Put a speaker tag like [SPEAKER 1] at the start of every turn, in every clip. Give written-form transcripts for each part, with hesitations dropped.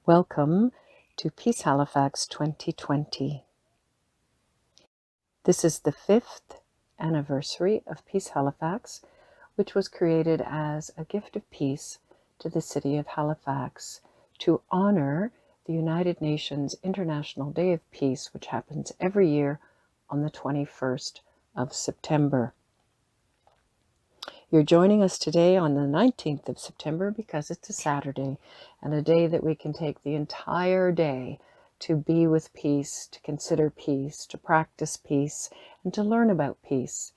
[SPEAKER 1] Welcome to Peace Halifax 2020. This is the 5th anniversary of Peace Halifax, which was created as a gift of peace to the city of Halifax to honor the United Nations International Day of Peace, which happens every year on the 21st of September. You're joining us today on the 19th of September because it's a Saturday and a day that we can take the entire day to be with peace, to consider peace, to practice peace, and to learn about peace.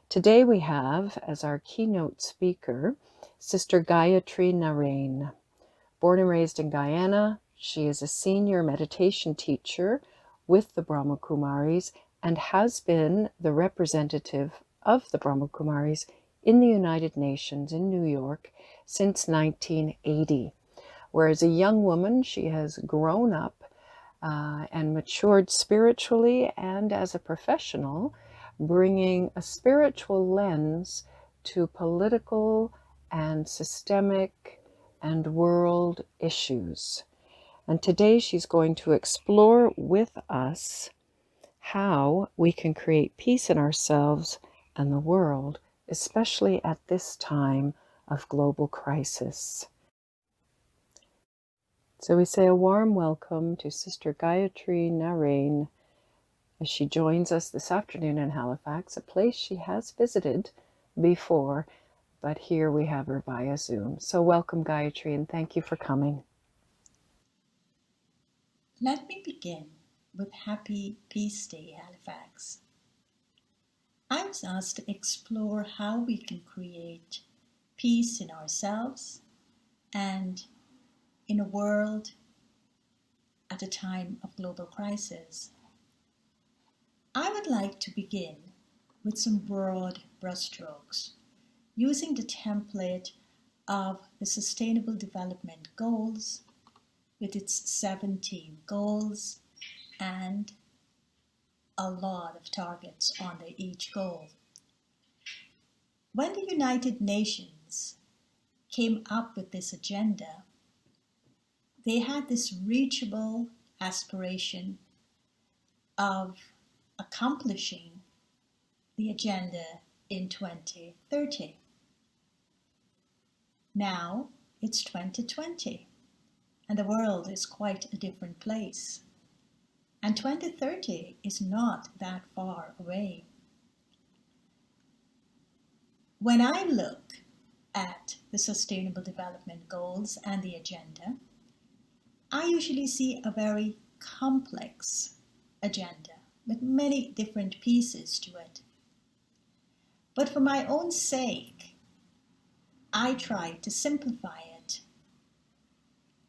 [SPEAKER 1] Today we have as our keynote speaker, Sister Gayatri Naraine. Born and raised in Guyana, she is a senior meditation teacher with the Brahma Kumaris and has been the representative of the Brahma Kumaris in the United Nations in New York since 1980. Where as a young woman, she has grown up and matured spiritually and as a professional, bringing a spiritual lens to political and systemic and world issues. And today she's going to explore with us how we can create peace in ourselves and the world, especially at this time of global crisis. So we say a warm welcome to Sister Gayatri Naraine as she joins us this afternoon in Halifax, a place she has visited before, but here we have her via Zoom. So welcome, Gayatri, and thank you for coming.
[SPEAKER 2] Let me begin with Happy Peace Day, Halifax. I was asked to explore how we can create peace in ourselves and in a world at a time of global crisis. I would like to begin with some broad brushstrokes using the template of the Sustainable Development Goals with its 17 goals and a lot of targets under each goal. When the United Nations came up with this agenda, they had this reachable aspiration of accomplishing the agenda in 2030. Now it's 2020 and the world is quite a different place. And 2030 is not that far away. When I look at the Sustainable Development Goals and the agenda, I usually see a very complex agenda with many different pieces to it. But for my own sake, I try to simplify it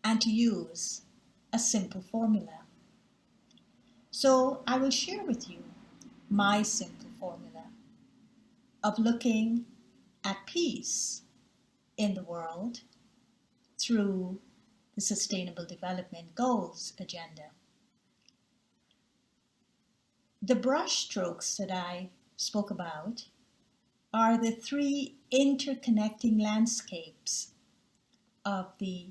[SPEAKER 2] and to use a simple formula. So I will share with you my simple formula of looking at peace in the world through the Sustainable Development Goals agenda. The brushstrokes that I spoke about are the three interconnecting landscapes of the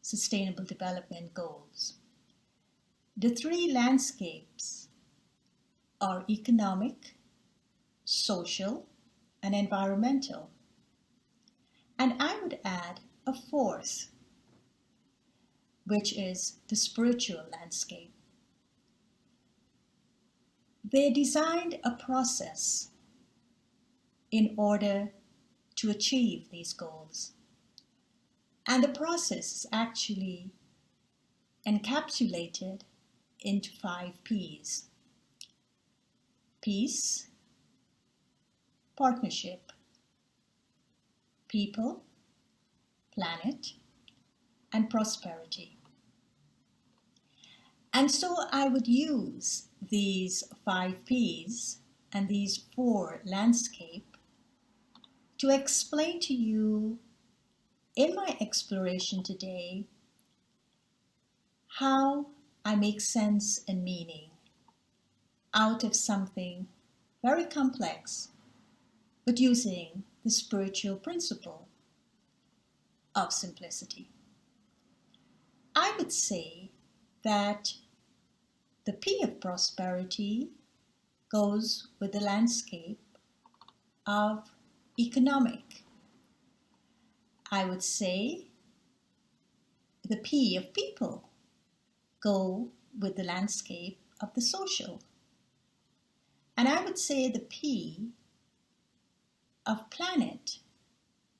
[SPEAKER 2] Sustainable Development Goals. The three landscapes are economic, social, and environmental. And I would add a fourth, which is the spiritual landscape. They designed a process in order to achieve these goals. And the process is actually encapsulated into 5 P's. Peace, partnership, people, planet, and prosperity. And so I would use these 5 P's and these 4 landscape to explain to you in my exploration today how I make sense and meaning out of something very complex, but using the spiritual principle of simplicity. I I would say that the P of prosperity goes with the landscape of economic. I would say the P of people go with the landscape of the social. And I would say the P of planet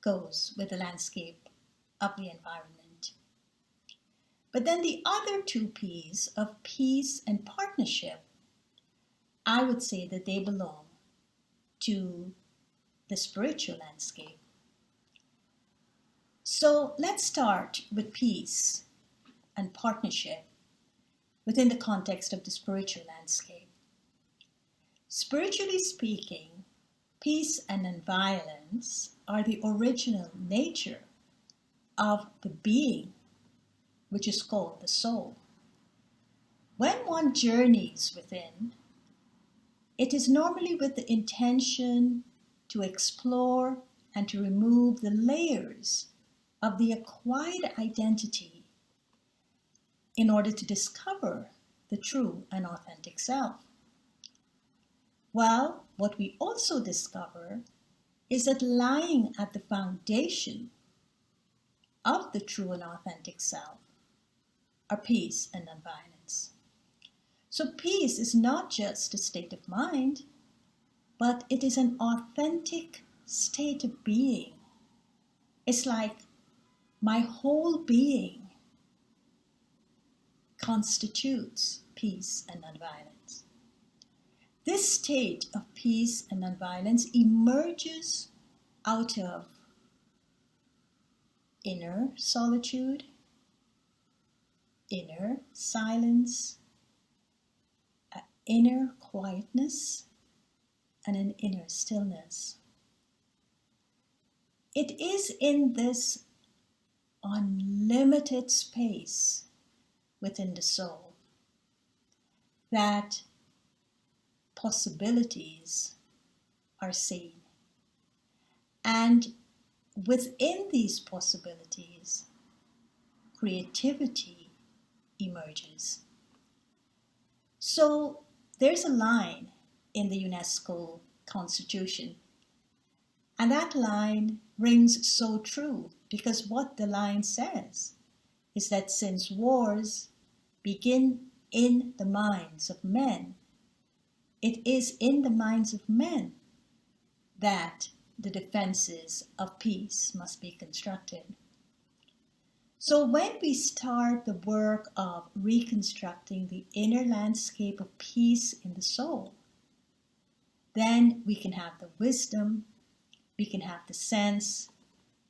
[SPEAKER 2] goes with the landscape of the environment. But then the other two P's of peace and partnership, I would say that they belong to the spiritual landscape. So let's start with peace and partnership within the context of the spiritual landscape. Spiritually speaking, peace and nonviolence are the original nature of the being, which is called the soul. When one journeys within, it is normally with the intention to explore and to remove the layers of the acquired identity in order to discover the true and authentic self. Well, what we also discover is that lying at the foundation of the true and authentic self are peace and nonviolence. So peace is not just a state of mind, but it is an authentic state of being. It's like my whole being constitutes peace and nonviolence. This state of peace and nonviolence emerges out of inner solitude, inner silence, inner quietness, and an inner stillness. It is in this unlimited space within the soul that possibilities are seen. And within these possibilities, creativity emerges. So there's a line in the UNESCO Constitution, and that line rings so true because what the line says is that since wars begin in the minds of men, it is in the minds of men that the defenses of peace must be constructed. So when we start the work of reconstructing the inner landscape of peace in the soul, then we can have the wisdom, we can have the sense,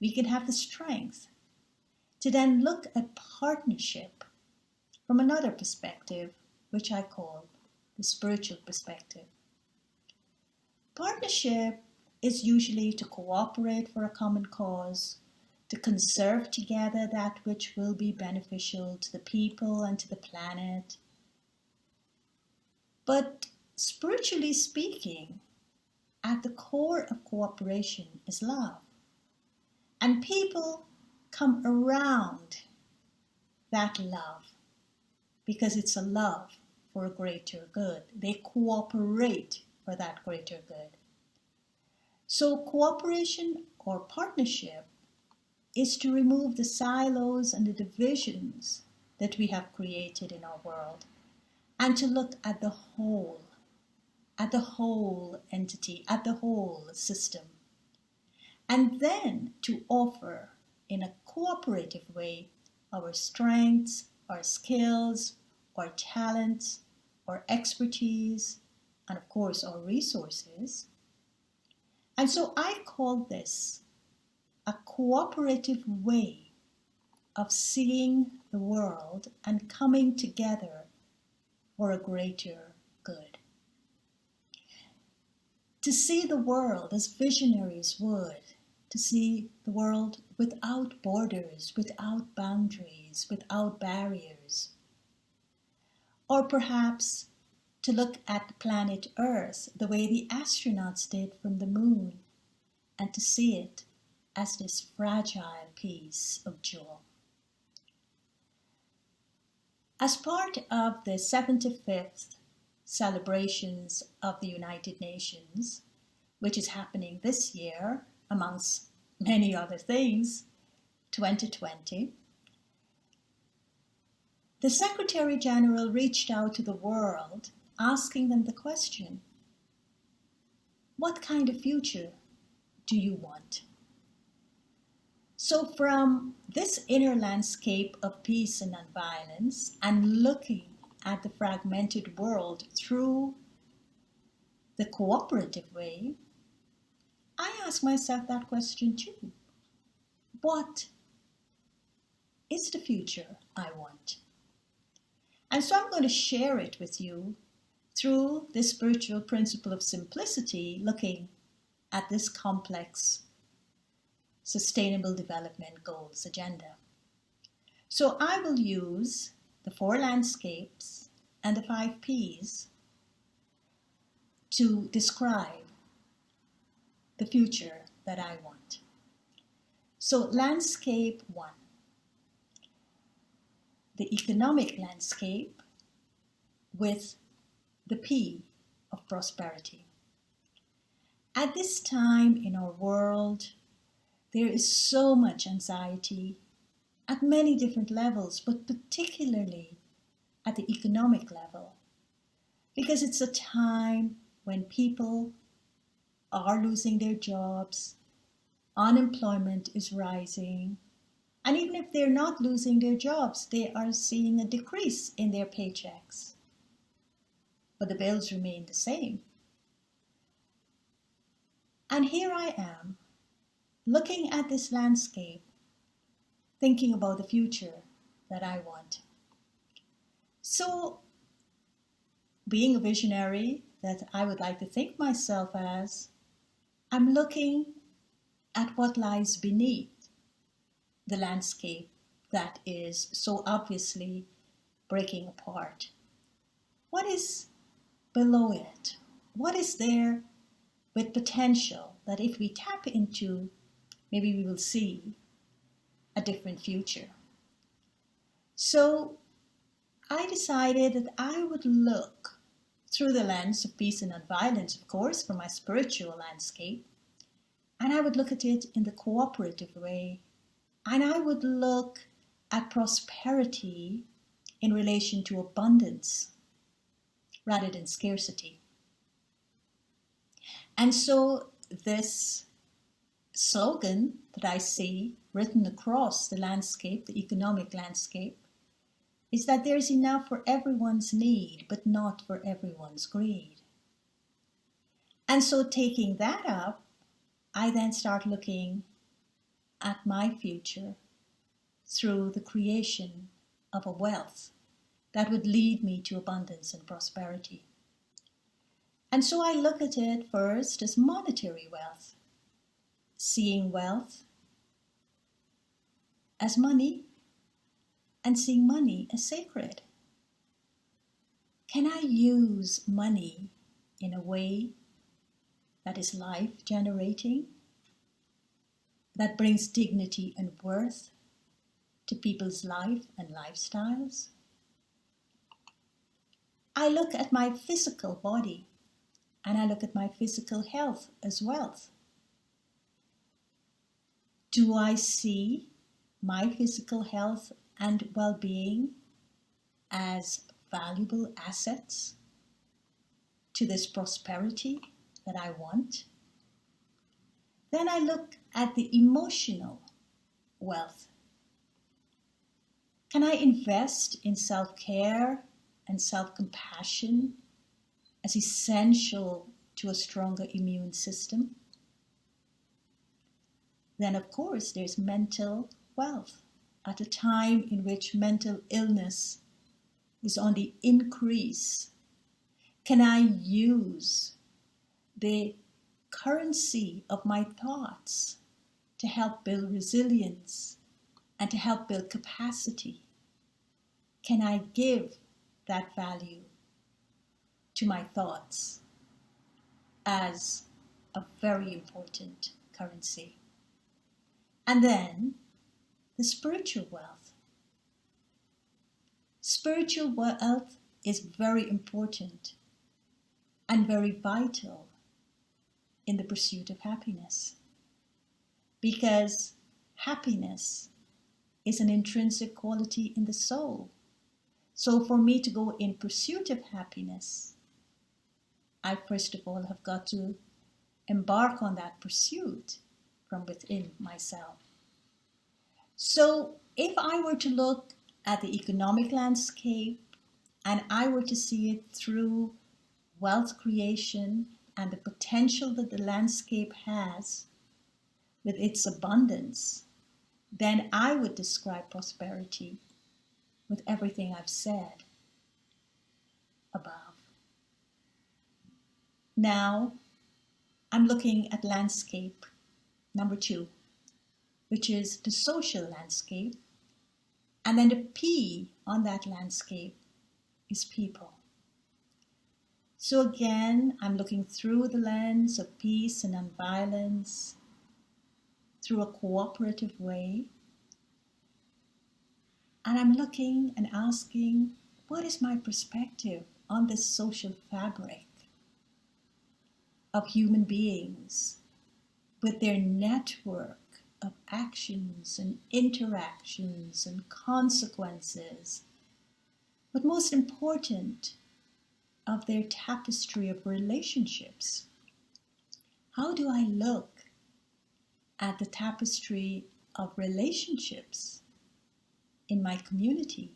[SPEAKER 2] we can have the strength to then look at partnership from another perspective, which I call the spiritual perspective. Partnership is usually to cooperate for a common cause, to conserve together that which will be beneficial to the people and to the planet. But spiritually speaking, at the core of cooperation is love. And people come around that love because it's a love for a greater good. They cooperate for that greater good. So cooperation or partnership is to remove the silos and the divisions that we have created in our world and to look at the whole entity, at the whole system, and then to offer in a cooperative way our strengths, our skills, our talents, our expertise, and of course our resources. And so I call this a cooperative way of seeing the world and coming together for a greater good. To see the world as visionaries would, to see the world without borders, without boundaries, without barriers. Or perhaps to look at planet Earth the way the astronauts did from the moon, and to see it as this fragile piece of jewel. As part of the 75th celebrations of the United Nations, which is happening this year, amongst many other things, 2020, the Secretary General reached out to the world asking them the question, what kind of future do you want? So from this inner landscape of peace and nonviolence, and looking at the fragmented world through the cooperative way, I ask myself that question too. What is the future I want? And so I'm going to share it with you through this spiritual principle of simplicity, looking at this complex Sustainable Development Goals agenda. So I will use the 4 landscapes and the 5 Ps to describe the future that I want. So landscape 1, the economic landscape with the P of prosperity. At this time in our world, there is so much anxiety at many different levels, but particularly at the economic level, because it's a time when people are losing their jobs, unemployment is rising, and even if they're not losing their jobs, they are seeing a decrease in their paychecks. But the bills remain the same. And here I am, looking at this landscape, thinking about the future that I want. So, being a visionary that I would like to think myself as, I'm looking at what lies beneath the landscape that is so obviously breaking apart. What is below it? What is there with potential that if we tap into, maybe we will see a different future? So I decided that I would look through the lens of peace and nonviolence, of course, for my spiritual landscape, and I would look at it in the cooperative way, and I would look at prosperity in relation to abundance rather than scarcity. And so this slogan that I see written across the landscape, the economic landscape, is that there's enough for everyone's need, but not for everyone's greed. And so taking that up, I then start looking at my future through the creation of a wealth that would lead me to abundance and prosperity. And so I look at it first as monetary wealth, seeing wealth as money and seeing money as sacred. Can I use money in a way that is life generating, that brings dignity and worth to people's life and lifestyles? I look at my physical body and I look at my physical health as wealth. Do I see my physical health and well-being as valuable assets to this prosperity that I want? Then I look at the emotional wealth. Can I invest in self-care and self-compassion as essential to a stronger immune system? Then, of course, there's mental wealth. At a time in which mental illness is on the increase, can I use the currency of my thoughts to help build resilience and to help build capacity? Can I give that value to my thoughts as a very important currency? And then the spiritual wealth. Spiritual wealth is very important and very vital in the pursuit of happiness, because happiness is an intrinsic quality in the soul. So for me to go in pursuit of happiness, I first of all have got to embark on that pursuit from within myself. So if I were to look at the economic landscape and I were to see it through wealth creation and the potential that the landscape has with its abundance, then I would describe prosperity with everything I've said above. Now, I'm looking at landscape number 2, which is the social landscape. And then the P on that landscape is people. So again, I'm looking through the lens of peace and nonviolence through a cooperative way. And I'm looking and asking, what is my perspective on this social fabric of human beings with their network of actions and interactions and consequences, but most important, of their tapestry of relationships? How do I look at the tapestry of relationships in my community?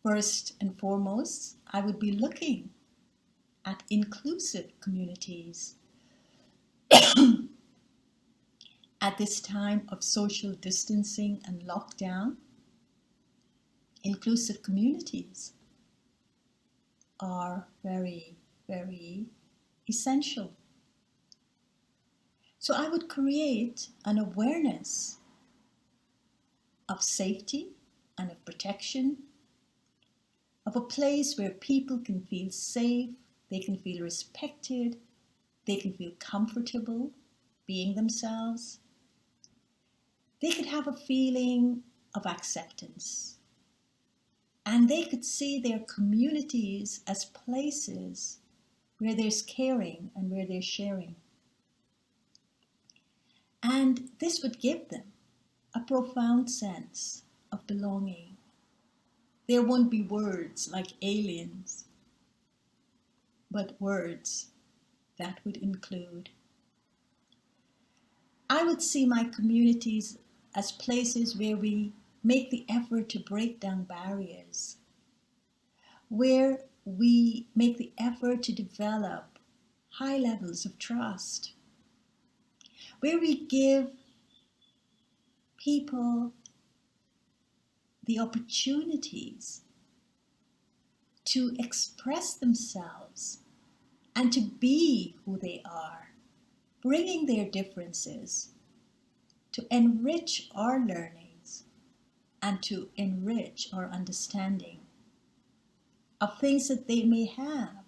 [SPEAKER 2] First and foremost, I would be looking at inclusive communities. At this time of social distancing and lockdown, inclusive communities are very, very essential. So I would create an awareness of safety and of protection, of a place where people can feel safe, they can feel respected, they can feel comfortable being themselves. They could have a feeling of acceptance, and they could see their communities as places where there's caring and where there's sharing. And this would give them a profound sense of belonging. There won't be words like aliens, but words that would include. I would see my communities as places where we make the effort to break down barriers, where we make the effort to develop high levels of trust, where we give people the opportunities to express themselves and to be who they are, bringing their differences to enrich our learnings and to enrich our understanding of things that they may have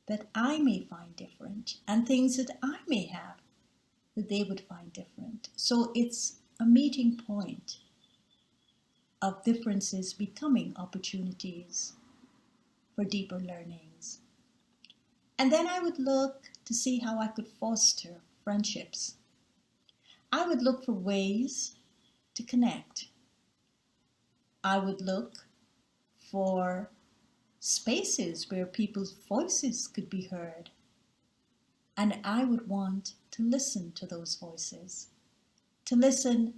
[SPEAKER 2] that I may find different, and things that I may have that they would find different. So it's a meeting point of differences becoming opportunities for deeper learnings. And then I would look to see how I could foster friendships. I would look for ways to connect. I would look for spaces where people's voices could be heard. And I would want to listen to those voices, to listen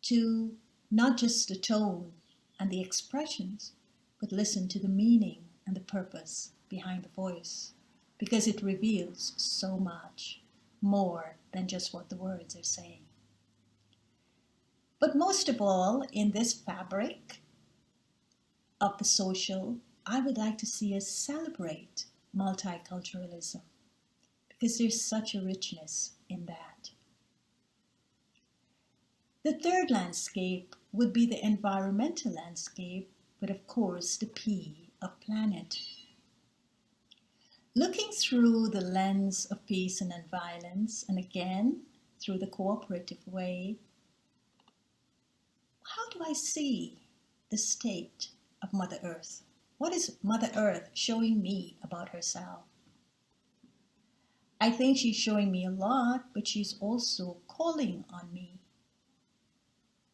[SPEAKER 2] to not just the tone and the expressions, but listen to the meaning and the purpose behind the voice, because it reveals so much more than just what the words are saying. But most of all, in this fabric of the social, I would like to see us celebrate multiculturalism, because there's such a richness in that. The third landscape would be the environmental landscape, but of course the P of planet. Looking through the lens of peace and nonviolence, and again through the cooperative way, how do I see the state of Mother Earth? What is Mother Earth showing me about herself? I think she's showing me a lot, but she's also calling on me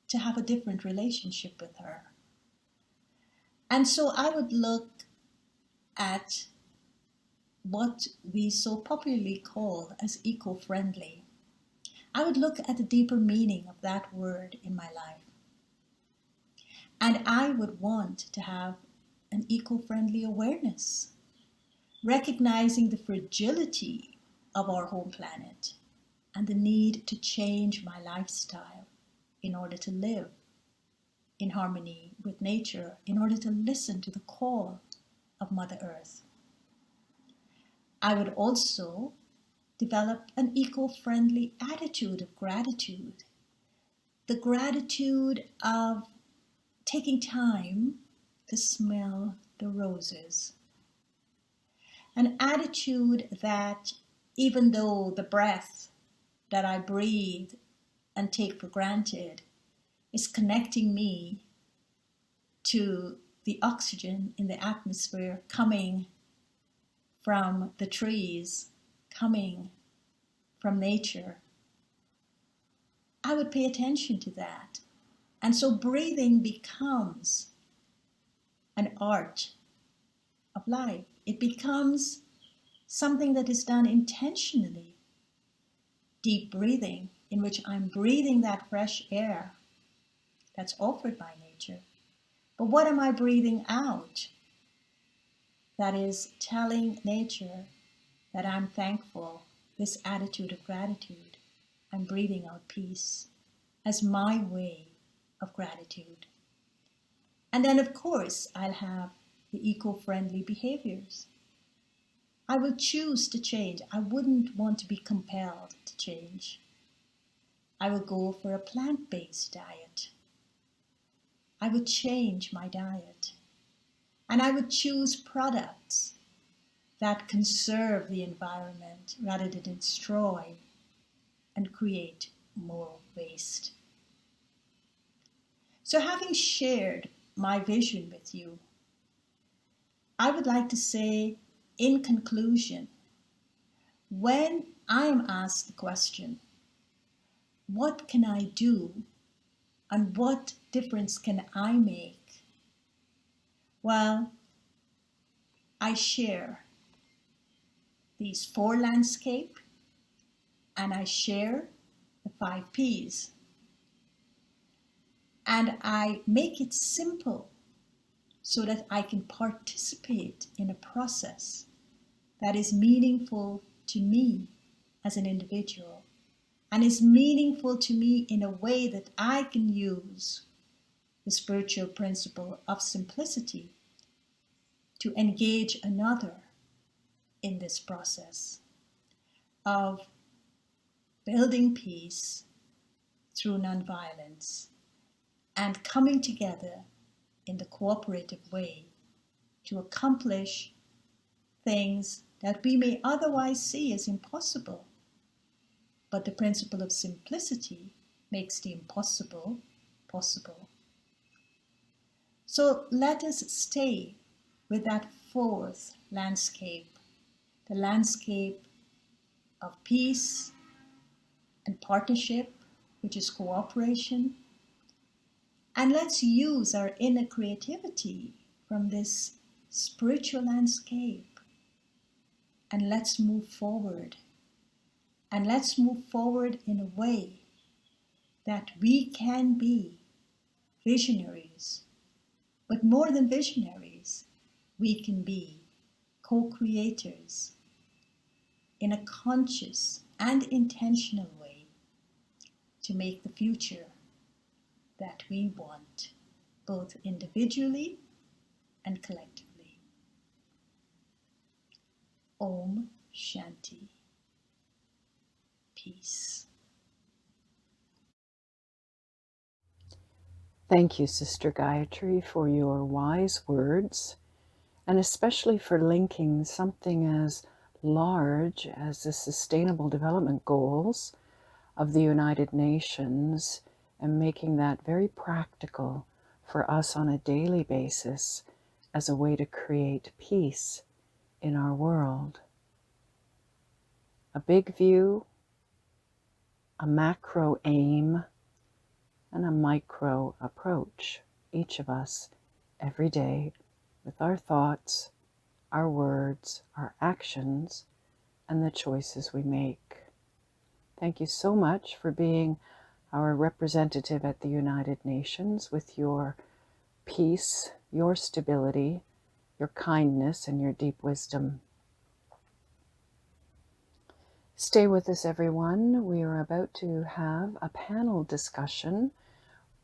[SPEAKER 2] to have a different relationship with her. And so I would look at what we so popularly call as eco-friendly. I would look at the deeper meaning of that word in my life. And I would want to have an eco-friendly awareness, recognizing the fragility of our home planet and the need to change my lifestyle in order to live in harmony with nature, in order to listen to the call of Mother Earth. I would also develop an eco-friendly attitude of gratitude, the gratitude of taking time to smell the roses. An attitude that even though the breath that I breathe and take for granted is connecting me to the oxygen in the atmosphere coming from the trees, coming from nature, I would pay attention to that. And so breathing becomes an art of life. It becomes something that is done intentionally. Deep breathing, in which I'm breathing that fresh air that's offered by nature. But what am I breathing out? That is telling nature that I'm thankful, this attitude of gratitude. I'm breathing out peace as my way of gratitude. And then, of course, I'll have the eco-friendly behaviors. I will choose to change. I wouldn't want to be compelled to change. I will go for a plant-based diet. I would change my diet. And I would choose products that conserve the environment rather than destroy and create more waste. So having shared my vision with you, I would like to say in conclusion, when I am asked the question, what can I do and what difference can I make? Well, I share these 4 landscapes and I share the 5 Ps. And I make it simple so that I can participate in a process that is meaningful to me as an individual and is meaningful to me in a way that I can use the spiritual principle of simplicity to engage another in this process of building peace through nonviolence and coming together in the cooperative way to accomplish things that we may otherwise see as impossible. But the principle of simplicity makes the impossible possible. So let us stay with that 4th landscape, the landscape of peace and partnership, which is cooperation. And let's use our inner creativity from this spiritual landscape. And let's move forward. And let's move forward in a way that we can be visionaries. But more than visionaries, we can be co-creators in a conscious and intentional way to make the future that we want, both individually and collectively. Om Shanti. Peace.
[SPEAKER 1] Thank you, Sister Gayatri, for your wise words, and especially for linking something as large as the Sustainable Development Goals of the United Nations and making that very practical for us on a daily basis as a way to create peace in our world. A big view, a macro aim, and a micro approach, each of us every day with our thoughts, our words, our actions, and the choices we make. Thank you so much for being our representative at the United Nations with your peace, your stability, your kindness, and your deep wisdom. Stay with us, everyone. We are about to have a panel discussion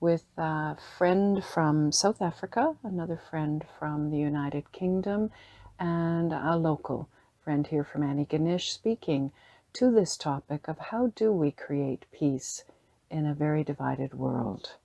[SPEAKER 1] with a friend from South Africa, another friend from the United Kingdom, and a local friend here from Antigonish, speaking to this topic of how do we create peace in a very divided world.